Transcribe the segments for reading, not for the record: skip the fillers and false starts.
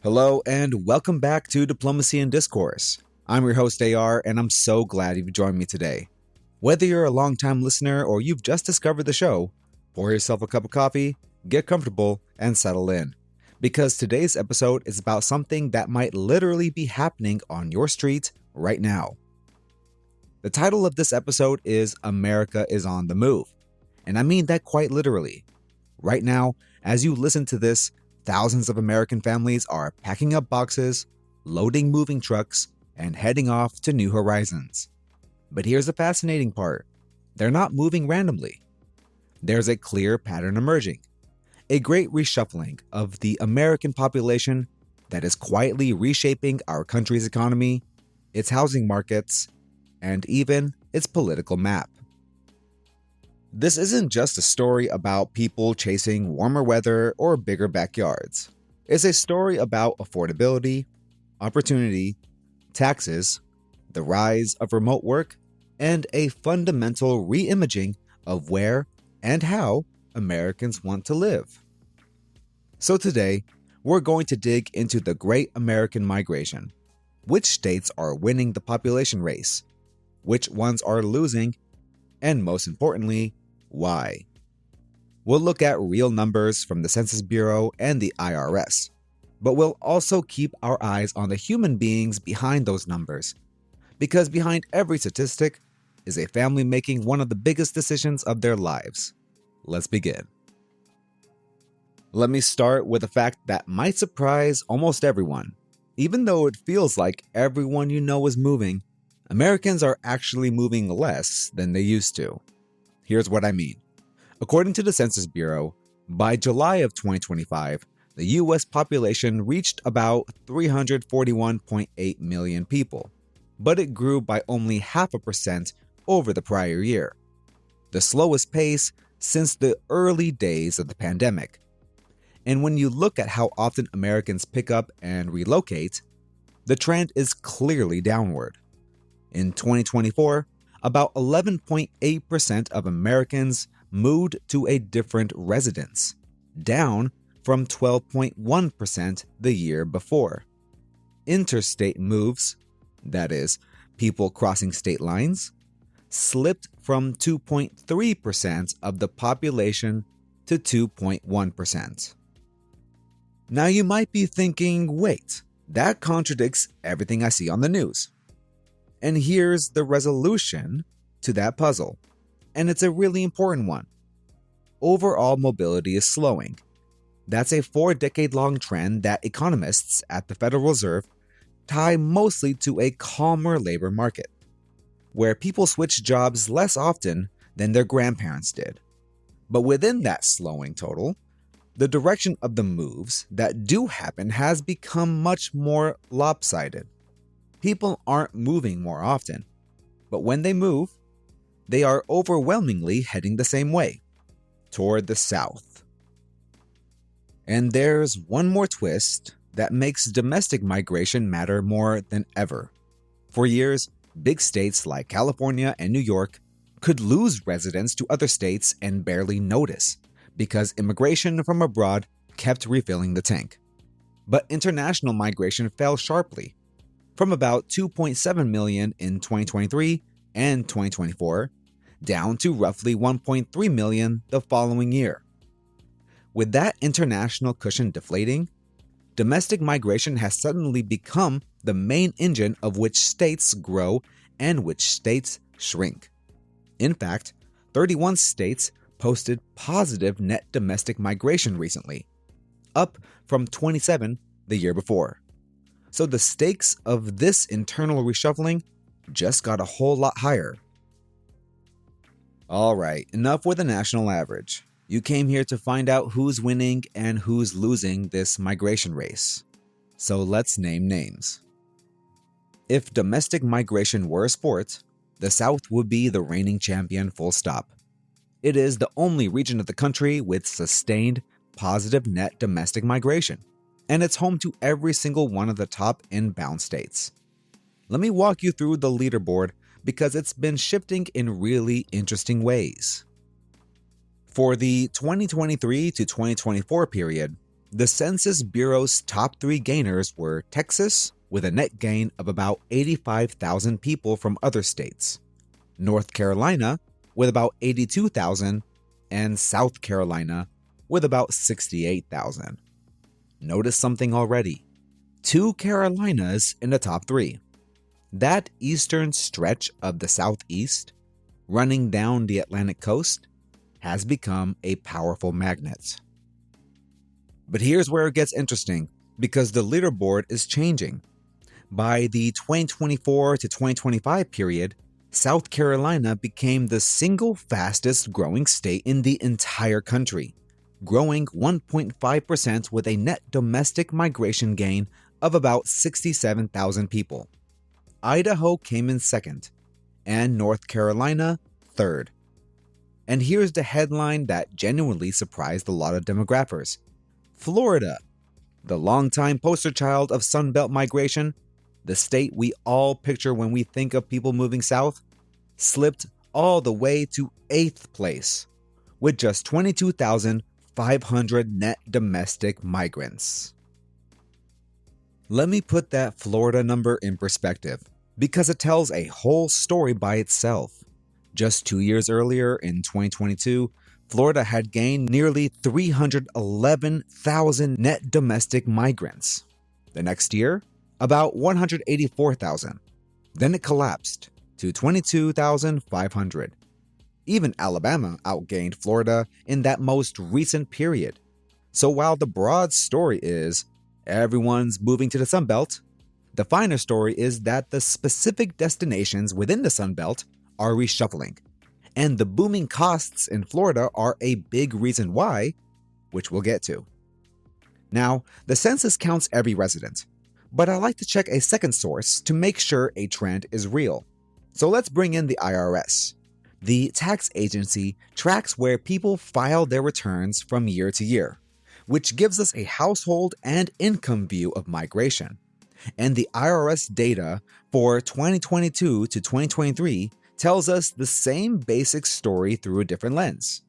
Hello and welcome back to Diplomacy and Discourse. I'm your host AR and I'm so glad you've joined me today. Whether you're a longtime listener or you've just discovered the show, pour yourself a cup of coffee, get comfortable, and settle in. Because today's episode is about something that might literally be happening on your street right now. The title of this episode is America is on the Move. And I mean that quite literally. Right now, as you listen to this, thousands of American families are packing up boxes, loading moving trucks, and heading off to new horizons. But here's the fascinating part. They're not moving randomly. There's a clear pattern emerging. A great reshuffling of the American population that is quietly reshaping our country's economy, its housing markets, and even its political map. This isn't just a story about people chasing warmer weather or bigger backyards. It's a story about affordability, opportunity, taxes, the rise of remote work, and a fundamental re-imaging of where and how Americans want to live. So today, we're going to dig into the Great American Migration. Which states are winning the population race? Which ones are losing? And most importantly, why? We'll look at real numbers from the Census Bureau and the IRS, but we'll also keep our eyes on the human beings behind those numbers, because behind every statistic is a family making one of the biggest decisions of their lives. Let's begin. Let me start with a fact that might surprise almost everyone. Even though it feels like everyone you know is moving, Americans are actually moving less than they used to. Here's what I mean. According to the Census Bureau, by July of 2025, the U.S. population reached about 341.8 million people, but it grew by only 0.5% over the prior year, the slowest pace since the early days of the pandemic. And when you look at how often Americans pick up and relocate, the trend is clearly downward. In 2024, about 11.8% of Americans moved to a different residence, down from 12.1% the year before. Interstate moves, that is, people crossing state lines, slipped from 2.3% of the population to 2.1%. Now you might be thinking, wait, that contradicts everything I see on the news. And here's the resolution to that puzzle, and it's a really important one. Overall mobility is slowing. That's a 4-decade-long trend that economists at the Federal Reserve tie mostly to a calmer labor market, where people switch jobs less often than their grandparents did. But within that slowing total, the direction of the moves that do happen has become much more lopsided. People aren't moving more often, but when they move, they are overwhelmingly heading the same way, toward the south. And there's one more twist that makes domestic migration matter more than ever. For years, big states like California and New York could lose residents to other states and barely notice, because immigration from abroad kept refilling the tank. But international migration fell sharply, from about 2.7 million in 2023 and 2024, down to roughly 1.3 million the following year. With that international cushion deflating, domestic migration has suddenly become the main engine of which states grow and which states shrink. In fact, 31 states posted positive net domestic migration recently, up from 27 the year before. So the stakes of this internal reshuffling just got a whole lot higher. Alright, enough with the national average. You came here to find out who's winning and who's losing this migration race. So let's name names. If domestic migration were a sport, the South would be the reigning champion, full stop. It is the only region of the country with sustained positive net domestic migration, and it's home to every single one of the top inbound states. Let me walk you through the leaderboard because it's been shifting in really interesting ways. For the 2023 to 2024 period, The Census Bureau's top 3 gainers were Texas, with a net gain of about 85,000 people from other states, North Carolina, with about 82,000, and South Carolina, with about 68,000. Notice something already. 2 Carolinas in the top 3. That eastern stretch of the Southeast, running down the Atlantic coast, has become a powerful magnet. But here's where it gets interesting, because the leaderboard is changing. By the 2024 to 2025 period, South Carolina became the single fastest growing state in the entire country, growing 1.5% with a net domestic migration gain of about 67,000 people. Idaho came in second, and North Carolina third. And here's the headline that genuinely surprised a lot of demographers. Florida, the longtime poster child of Sunbelt migration, the state we all picture when we think of people moving south, slipped all the way to 8th place, with just 22,500 net domestic migrants. Let me put that Florida number in perspective, because it tells a whole story by itself. Just 2 years earlier, in 2022, Florida had gained nearly 311,000 net domestic migrants. The next year, about 184,000. Then it collapsed to 22,500. Even Alabama outgained Florida in that most recent period. So while the broad story is everyone's moving to the Sunbelt, the finer story is that the specific destinations within the Sunbelt are reshuffling. And the booming costs in Florida are a big reason why, which we'll get to. Now, the census counts every resident, but I like to check a second source to make sure a trend is real. So let's bring in the IRS. The tax agency tracks where people file their returns from year to year, which gives us a household and income view of migration. And the IRS data for 2022 to 2023 tells us the same basic story through a different lens.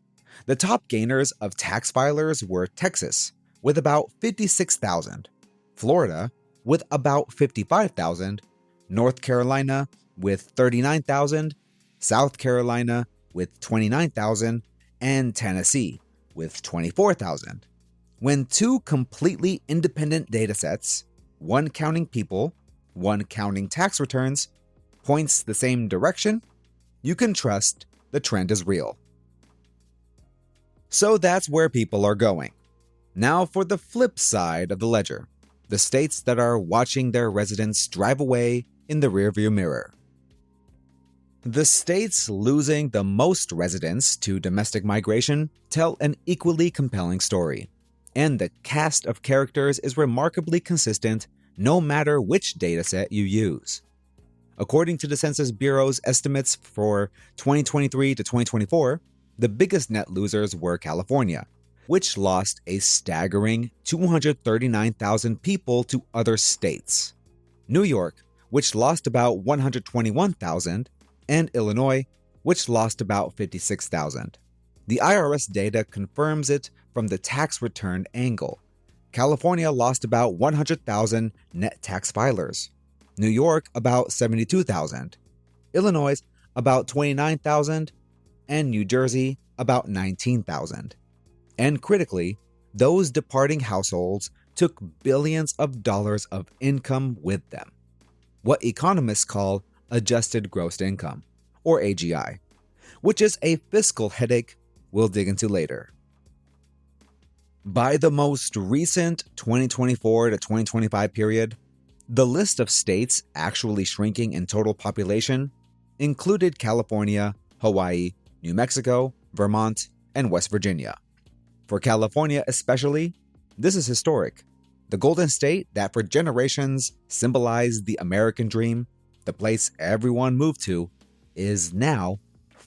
The top gainers of tax filers were Texas, with about 56,000, Florida, with about 55,000, North Carolina, with 39,000, South Carolina, with 29,000, and Tennessee, with 24,000. When 2 completely independent datasets, one counting people, one counting tax returns, points the same direction, you can trust the trend is real. So that's where people are going. Now for the flip side of the ledger, the states that are watching their residents drive away in the rearview mirror. The states losing the most residents to domestic migration tell an equally compelling story, and the cast of characters is remarkably consistent no matter which dataset you use. According to the Census Bureau's estimates for 2023 to 2024, the biggest net losers were California, which lost a staggering 239,000 people to other states, New York, which lost about 121,000, and Illinois, which lost about 56,000. The IRS data confirms it from the tax return angle. California lost about 100,000 net tax filers, New York about 72,000, Illinois about 29,000, and New Jersey about 19,000. And critically, those departing households took billions of dollars of income with them, what economists call adjusted gross income, or AGI, which is a fiscal headache we'll dig into later. By the most recent 2024 to 2025 period, the list of states actually shrinking in total population included California, Hawaii, New Mexico, Vermont, and West Virginia. For California especially, this is historic. The Golden State that for generations symbolized the American dream, the place everyone moved to, is now,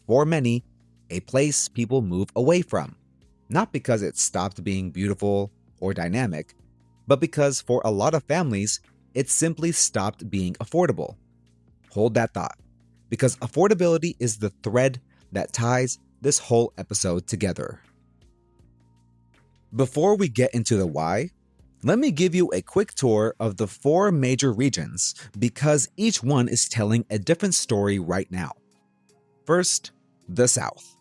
for many, a place people move away from. Not because it stopped being beautiful or dynamic, but because for a lot of families, it simply stopped being affordable. Hold that thought, because affordability is the thread that ties this whole episode together. Before we get into the why, let me give you a quick tour of the 4 major regions because each one is telling a different story right now. First, the South.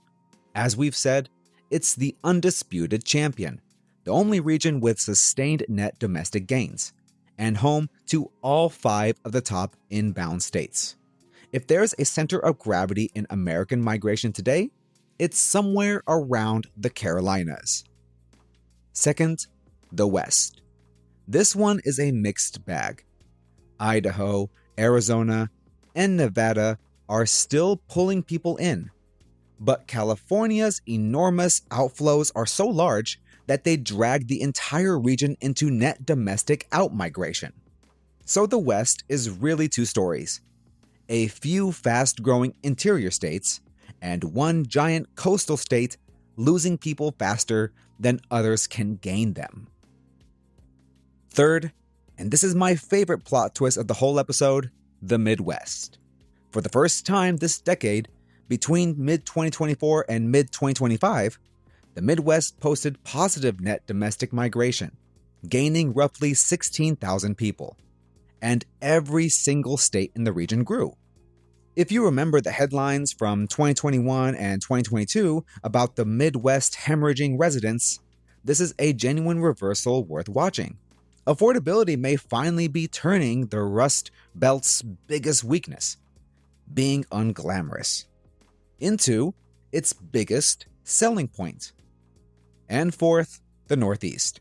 As we've said, it's the undisputed champion, the only region with sustained net domestic gains, and home to all 5 of the top inbound states. If there's a center of gravity in American migration today, it's somewhere around the Carolinas. Second, the West. This one is a mixed bag. Idaho, Arizona, and Nevada are still pulling people in, but California's enormous outflows are so large that they drag the entire region into net domestic outmigration. So the West is really 2 stories. A few fast-growing interior states, and one giant coastal state losing people faster than others can gain them. Third, and this is my favorite plot twist of the whole episode, the Midwest. For the first time this decade, between mid-2024 and mid-2025, the Midwest posted positive net domestic migration, gaining roughly 16,000 people, and every single state in the region grew. If you remember the headlines from 2021 and 2022 about the Midwest hemorrhaging residents, this is a genuine reversal worth watching. Affordability may finally be turning the Rust Belt's biggest weakness, being unglamorous, into its biggest selling point. And fourth, the Northeast.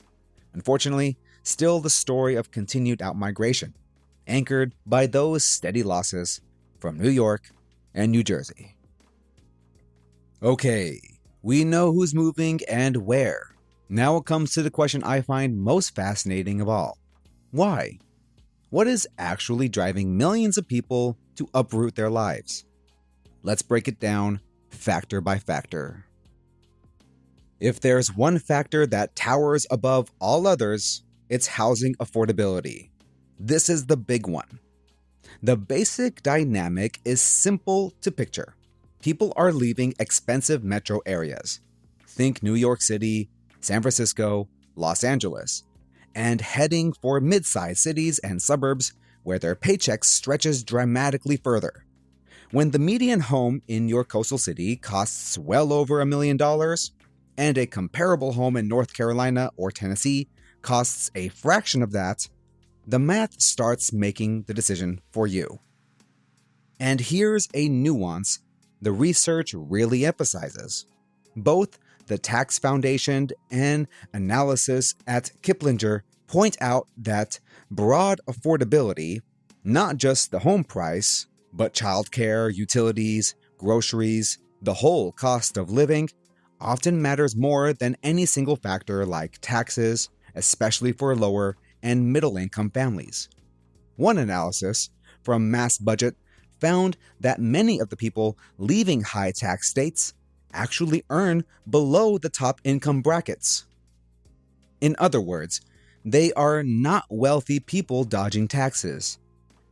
Unfortunately, still the story of continued outmigration, anchored by those steady losses from New York and New Jersey. Okay, we know who's moving and where. Now it comes to the question I find most fascinating of all. Why? What is actually driving millions of people to uproot their lives? Let's break it down factor by factor. If there's one factor that towers above all others, it's housing affordability. This is the big one. The basic dynamic is simple to picture. People are leaving expensive metro areas. Think New York City, San Francisco, Los Angeles, and heading for mid-sized cities and suburbs where their paycheck stretches dramatically further. When the median home in your coastal city costs well over $1 million, and a comparable home in North Carolina or Tennessee costs a fraction of that, the math starts making the decision for you. And here's a nuance the research really emphasizes. Both the Tax Foundation and analysis at Kiplinger point out that broad affordability, not just the home price, but childcare, utilities, groceries, the whole cost of living, often matters more than any single factor like taxes, especially for lower and middle-income families. One analysis from Mass Budget found that many of the people leaving high-tax states actually earn below the top income brackets. In other words, they are not wealthy people dodging taxes.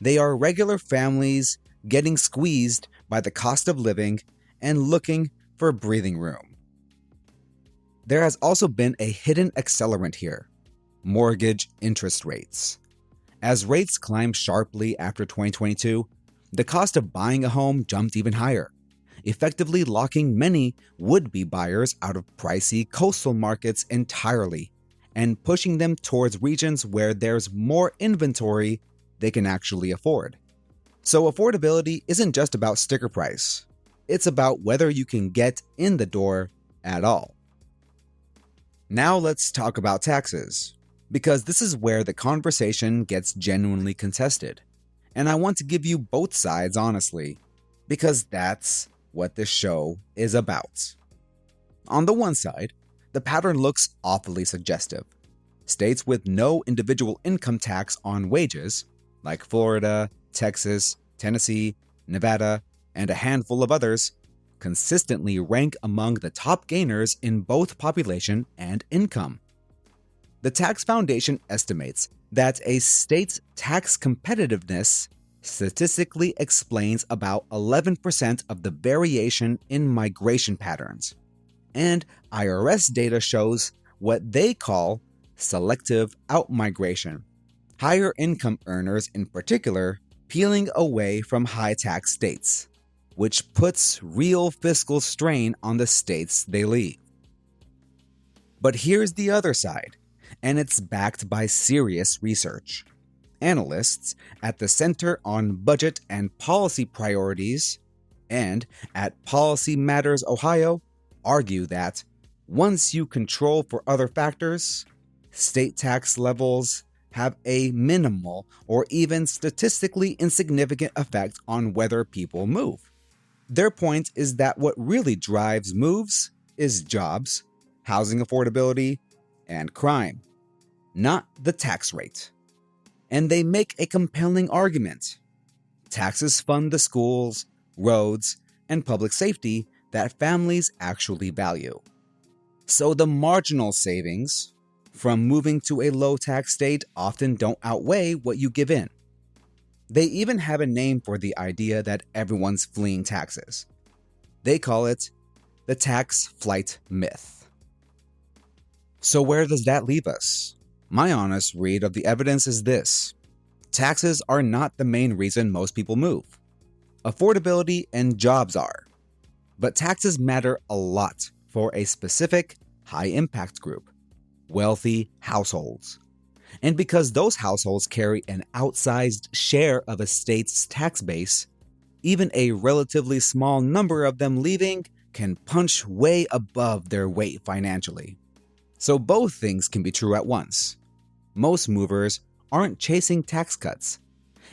They are regular families getting squeezed by the cost of living and looking for breathing room. There has also been a hidden accelerant here: mortgage interest rates. As rates climbed sharply after 2022, the cost of buying a home jumped even higher, effectively locking many would-be buyers out of pricey coastal markets entirely and pushing them towards regions where there's more inventory they can actually afford. So affordability isn't just about sticker price. It's about whether you can get in the door at all. Now let's talk about taxes, because this is where the conversation gets genuinely contested. And I want to give you both sides honestly, because that's what this show is about. On the one side, the pattern looks awfully suggestive. States with no individual income tax on wages, like Florida, Texas, Tennessee, Nevada, and a handful of others, consistently rank among the top gainers in both population and income. The Tax Foundation estimates that a state's tax competitiveness statistically explains about 11% of the variation in migration patterns, and IRS data shows what they call selective outmigration. Higher income earners in particular peeling away from high-tax states, which puts real fiscal strain on the states they leave. But here's the other side, and it's backed by serious research. Analysts at the Center on Budget and Policy Priorities and at Policy Matters Ohio argue that once you control for other factors, state tax levels have a minimal or even statistically insignificant effect on whether people move. Their point is that what really drives moves is jobs, housing affordability, and crime, not the tax rate. And they make a compelling argument. Taxes fund the schools, roads, and public safety that families actually value. So the marginal savings from moving to a low-tax state often don't outweigh what you give in. They even have a name for the idea that everyone's fleeing taxes. They call it the tax flight myth. So where does that leave us? My honest read of the evidence is this: taxes are not the main reason most people move. Affordability and jobs are. But taxes matter a lot for a specific high-impact group: wealthy households. And because those households carry an outsized share of a state's tax base, even a relatively small number of them leaving can punch way above their weight financially. So both things can be true at once. Most movers aren't chasing tax cuts,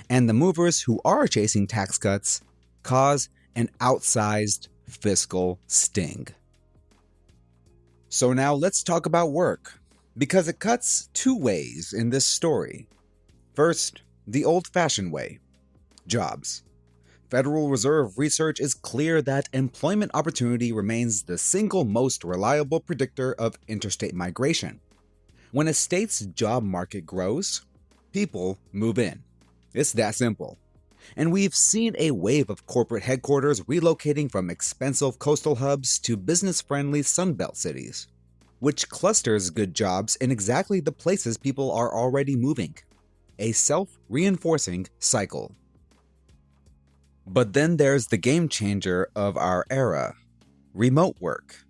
and the movers who are chasing tax cuts cause an outsized fiscal sting. So now let's talk about work, because it cuts two ways in this story. First, the old-fashioned way: jobs. Federal Reserve research is clear that employment opportunity remains the single most reliable predictor of interstate migration. When a state's job market grows, people move in. It's that simple. And we've seen a wave of corporate headquarters relocating from expensive coastal hubs to business-friendly Sunbelt cities, which clusters good jobs in exactly the places people are already moving. A self-reinforcing cycle. But then there's the game changer of our era: remote work.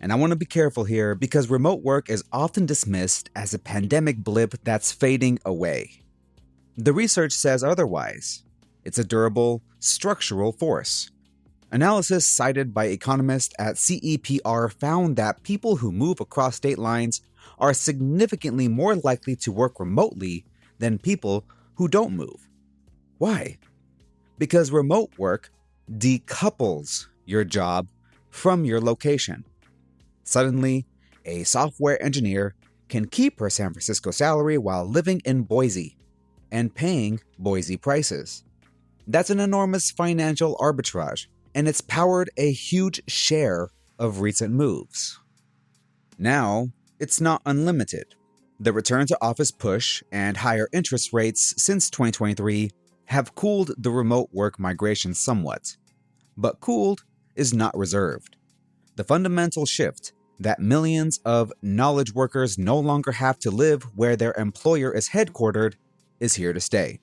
And I want to be careful here, because remote work is often dismissed as a pandemic blip that's fading away. The research says otherwise. It's a durable, structural force. Analysis cited by economists at CEPR found that people who move across state lines are significantly more likely to work remotely than people who don't move. Why? Because remote work decouples your job from your location. Suddenly, a software engineer can keep her San Francisco salary while living in Boise and paying Boise prices. That's an enormous financial arbitrage, and it's powered a huge share of recent moves. Now, it's not unlimited. The return to office push and higher interest rates since 2023 have cooled the remote work migration somewhat. But cooled is not reserved. The fundamental shift that millions of knowledge workers no longer have to live where their employer is headquartered is here to stay.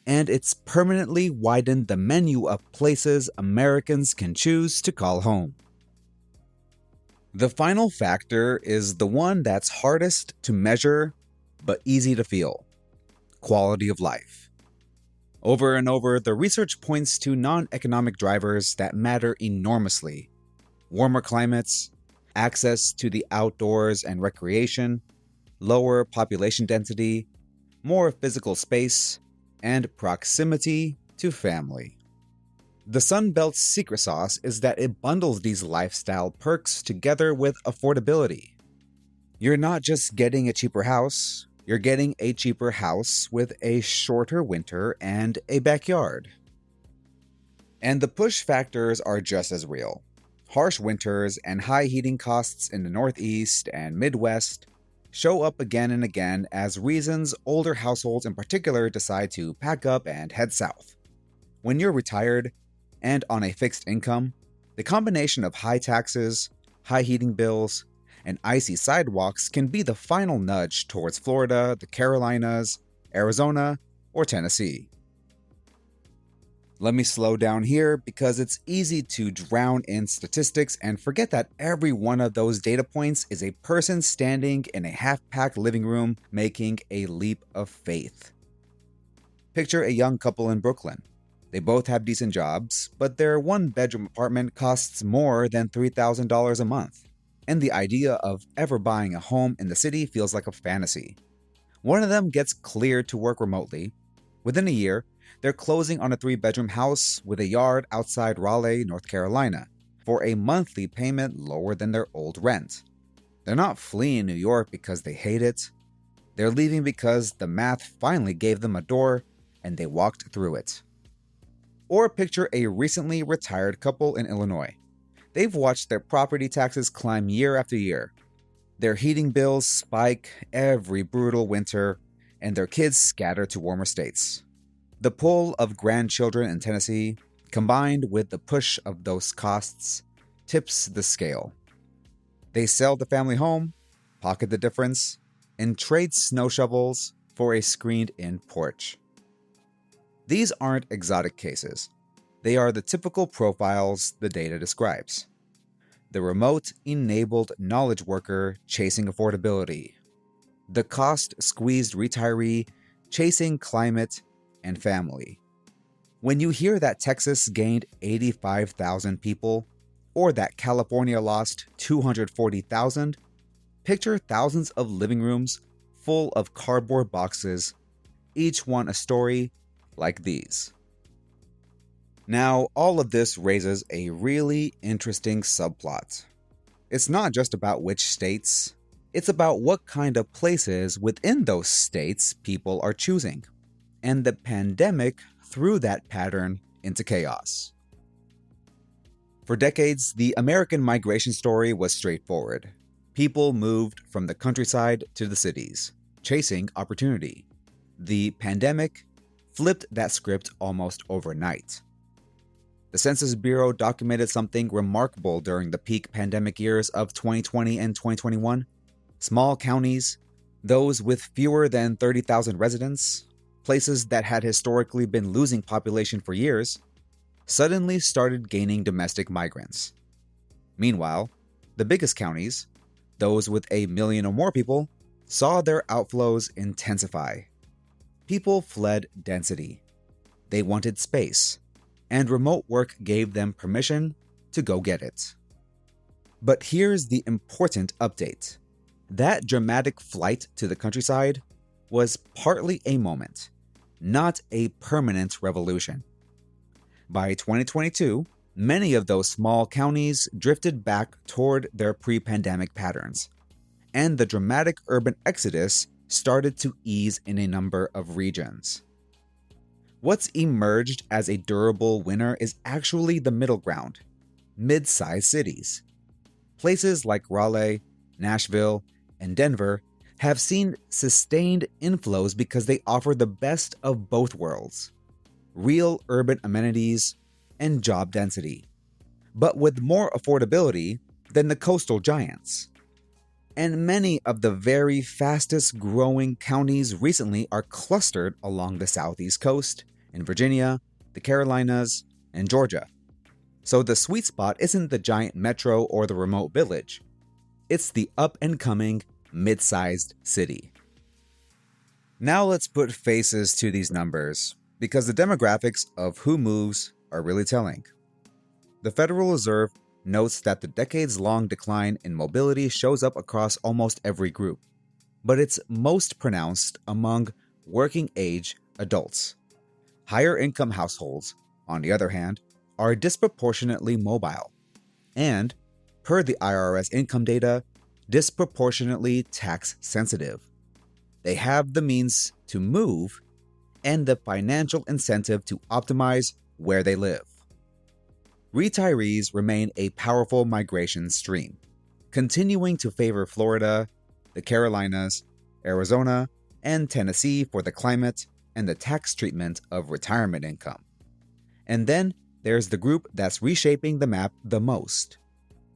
And it's permanently widened the menu of places Americans can choose to call home. The final factor is the one that's hardest to measure but easy to feel: quality of life. Over and over, the research points to non-economic drivers that matter enormously: warmer climates, access to the outdoors and recreation, lower population density, more physical space, and proximity to family. The Sunbelt's secret sauce is that it bundles these lifestyle perks together with affordability. You're not just getting a cheaper house, you're getting a cheaper house with a shorter winter and a backyard. And the push factors are just as real. Harsh winters and high heating costs in the Northeast and Midwest show up again and again as reasons older households in particular decide to pack up and head south. When you're retired and on a fixed income, the combination of high taxes, high heating bills, and icy sidewalks can be the final nudge towards Florida, the Carolinas, Arizona, or Tennessee. Let me slow down here because it's easy to drown in statistics and forget that every one of those data points is a person standing in a half-packed living room making a leap of faith. Picture a young couple in Brooklyn. They both have decent jobs, but their one-bedroom apartment costs more than $3,000 a month, and the idea of ever buying a home in the city feels like a fantasy. One of them gets cleared to work remotely. Within a year, they're closing on a 3-bedroom house with a yard outside Raleigh, North Carolina, for a monthly payment lower than their old rent. They're not fleeing New York because they hate it. They're leaving because the math finally gave them a door and they walked through it. Or picture a recently retired couple in Illinois. They've watched their property taxes climb year after year. Their heating bills spike every brutal winter, and their kids scatter to warmer states. The pull of grandchildren in Tennessee, combined with the push of those costs, tips the scale. They sell the family home, pocket the difference, and trade snow shovels for a screened-in porch. These aren't exotic cases. They are the typical profiles the data describes. The remote-enabled knowledge worker chasing affordability. The cost-squeezed retiree chasing climate and family. When you hear that Texas gained 85,000 people, or that California lost 240,000, picture thousands of living rooms full of cardboard boxes, each one a story like these. Now, all of this raises a really interesting subplot. It's not just about which states, it's about what kind of places within those states people are choosing. And the pandemic threw that pattern into chaos. For decades, the American migration story was straightforward. People moved from the countryside to the cities, chasing opportunity. The pandemic flipped that script almost overnight. The Census Bureau documented something remarkable during the peak pandemic years of 2020 and 2021. Small counties, those with fewer than 30,000 residents, places that had historically been losing population for years, suddenly started gaining domestic migrants. Meanwhile, the biggest counties, those with 1 million or more people, saw their outflows intensify. People fled density. They wanted space, and remote work gave them permission to go get it. But here's the important update. That dramatic flight to the countryside was partly a moment, not a permanent revolution. By 2022, many of those small counties drifted back toward their pre-pandemic patterns, and the dramatic urban exodus started to ease in a number of regions. What's emerged as a durable winner is actually the middle ground, mid-sized cities. Places like Raleigh, Nashville, and Denver have seen sustained inflows because they offer the best of both worlds, real urban amenities and job density, but with more affordability than the coastal giants. And many of the very fastest growing counties recently are clustered along the southeast coast, in Virginia, the Carolinas, and Georgia. So the sweet spot isn't the giant metro or the remote village. It's the up-and-coming, mid-sized city. Now let's put faces to these numbers, because the demographics of who moves are really telling. The Federal Reserve notes that the decades-long decline in mobility shows up across almost every group, but it's most pronounced among working-age adults. Higher-income households, on the other hand, are disproportionately mobile, and, per the IRS income data, disproportionately tax-sensitive. They have the means to move and the financial incentive to optimize where they live. Retirees remain a powerful migration stream, continuing to favor Florida, the Carolinas, Arizona, and Tennessee for the climate and the tax treatment of retirement income. And then there's the group that's reshaping the map the most: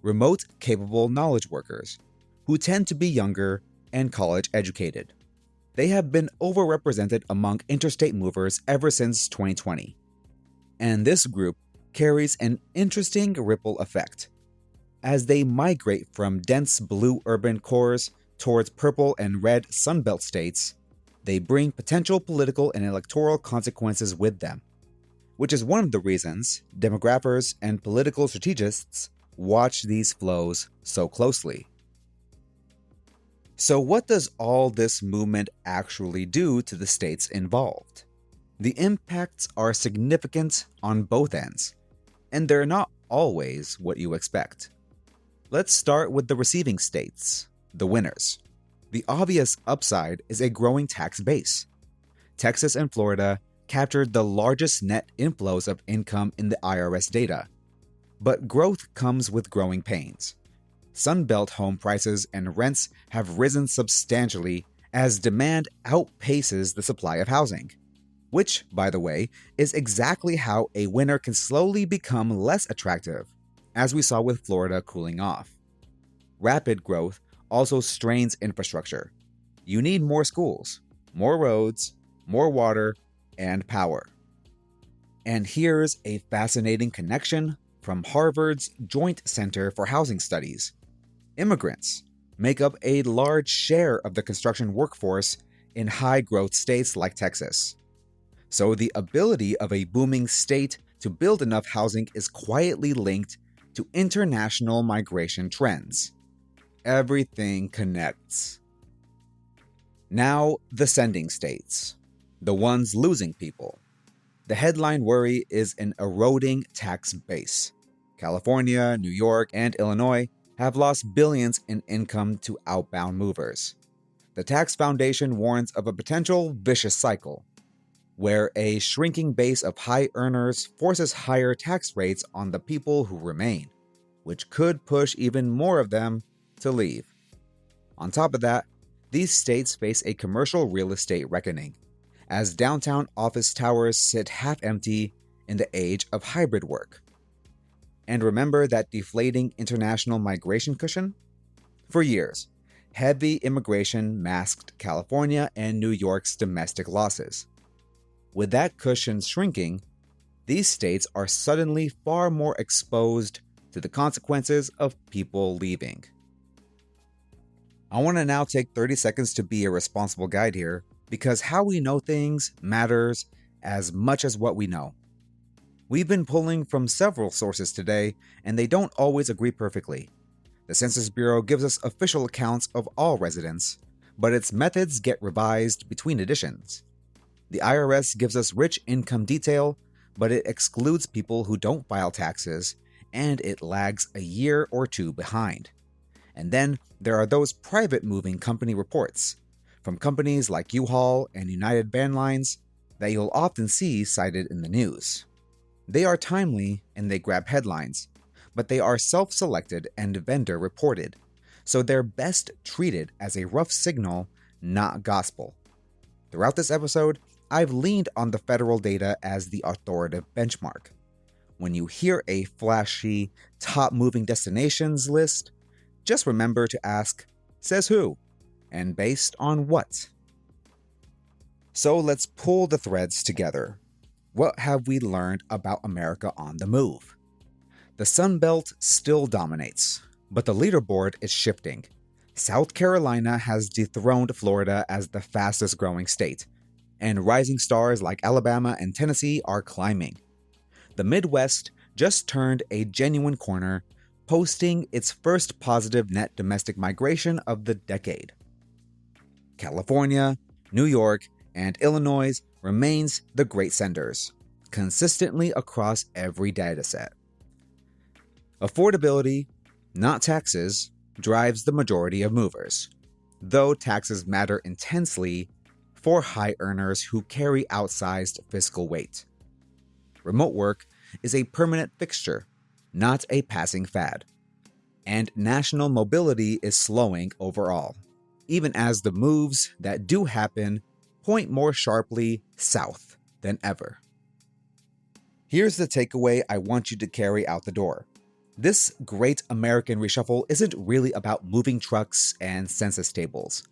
remote-capable knowledge workers, who tend to be younger and college educated. They have been overrepresented among interstate movers ever since 2020. And this group carries an interesting ripple effect. As they migrate from dense blue urban cores towards purple and red Sunbelt states, they bring potential political and electoral consequences with them, which is one of the reasons demographers and political strategists watch these flows so closely. So what does all this movement actually do to the states involved? The impacts are significant on both ends, and they're not always what you expect. Let's start with the receiving states, the winners. The obvious upside is a growing tax base. Texas and Florida captured the largest net inflows of income in the IRS data. But growth comes with growing pains. Sunbelt home prices and rents have risen substantially as demand outpaces the supply of housing, which, by the way, is exactly how a winner can slowly become less attractive, as we saw with Florida cooling off. Rapid growth also strains infrastructure. You need more schools, more roads, more water, and power. And here's a fascinating connection from Harvard's Joint Center for Housing Studies. Immigrants make up a large share of the construction workforce in high-growth states like Texas. So the ability of a booming state to build enough housing is quietly linked to international migration trends. Everything connects. Now, the sending states, the ones losing people. The headline worry is an eroding tax base. California, New York, and Illinois have lost billions in income to outbound movers. The Tax Foundation warns of a potential vicious cycle, where a shrinking base of high earners forces higher tax rates on the people who remain, which could push even more of them to leave. On top of that, these states face a commercial real estate reckoning, as downtown office towers sit half empty in the age of hybrid work. And remember that deflating international migration cushion? For years, heavy immigration masked California and New York's domestic losses. With that cushion shrinking, these states are suddenly far more exposed to the consequences of people leaving. I want to now take 30 seconds to be a responsible guide here, because how we know things matters as much as what we know. We've been pulling from several sources today, and they don't always agree perfectly. The Census Bureau gives us official accounts of all residents, but its methods get revised between editions. The IRS gives us rich income detail, but it excludes people who don't file taxes, and it lags a year or two behind. And then there are those private moving company reports, from companies like U-Haul and United Van Lines, that you'll often see cited in the news. They are timely and they grab headlines, but they are self-selected and vendor-reported, so they're best treated as a rough signal, not gospel. Throughout this episode, I've leaned on the federal data as the authoritative benchmark. When you hear a flashy top moving destinations list, just remember to ask, says who? And based on what? So let's pull the threads together. What have we learned about America on the move? The Sunbelt still dominates, but the leaderboard is shifting. South Carolina has dethroned Florida as the fastest growing state, and rising stars like Alabama and Tennessee are climbing. The Midwest just turned a genuine corner, posting its first positive net domestic migration of the decade. California, New York, and Illinois remains the great senders, consistently across every dataset. Affordability, not taxes, drives the majority of movers, though taxes matter intensely for high earners who carry outsized fiscal weight. Remote work is a permanent fixture, not a passing fad. And national mobility is slowing overall, even as the moves that do happen point more sharply south than ever. Here's the takeaway I want you to carry out the door. This Great American Reshuffle isn't really about moving trucks and census tables.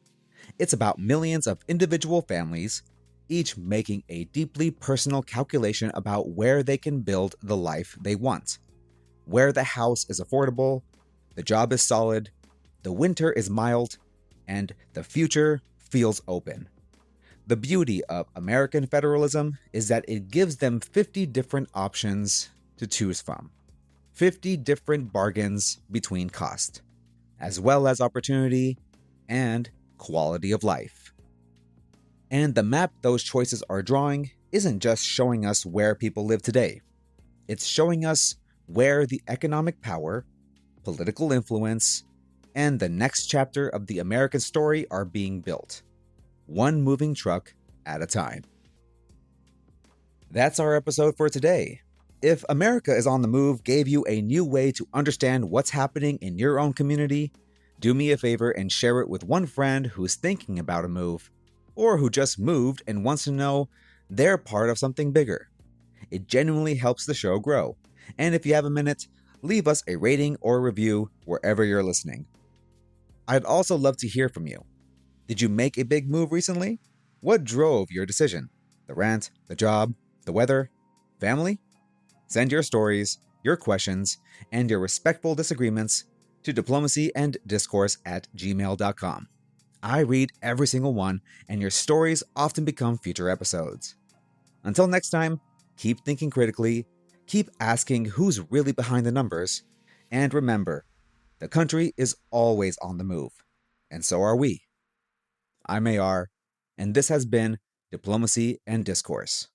It's about millions of individual families, each making a deeply personal calculation about where they can build the life they want, where the house is affordable, the job is solid, the winter is mild, and the future feels open. The beauty of American federalism is that it gives them 50 different options to choose from, 50 different bargains between cost, as well as opportunity and quality of life. And the map those choices are drawing isn't just showing us where people live today, it's showing us where the economic power, political influence, and the next chapter of the American story are being built, one moving truck at a time. That's our episode for today. If America is on the Move gave you a new way to understand what's happening in your own community, do me a favor and share it with one friend who's thinking about a move, or who just moved and wants to know they're part of something bigger. It genuinely helps the show grow. And if you have a minute, leave us a rating or review wherever you're listening. I'd also love to hear from you. Did you make a big move recently? What drove your decision? The rent, the job, the weather, family? Send your stories, your questions, and your respectful disagreements to diplomacyanddiscourse@gmail.com. I read every single one, and your stories often become future episodes. Until next time, keep thinking critically, keep asking who's really behind the numbers, and remember, the country is always on the move, and so are we. I'm AR, and this has been Diplomacy and Discourse.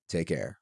Take care.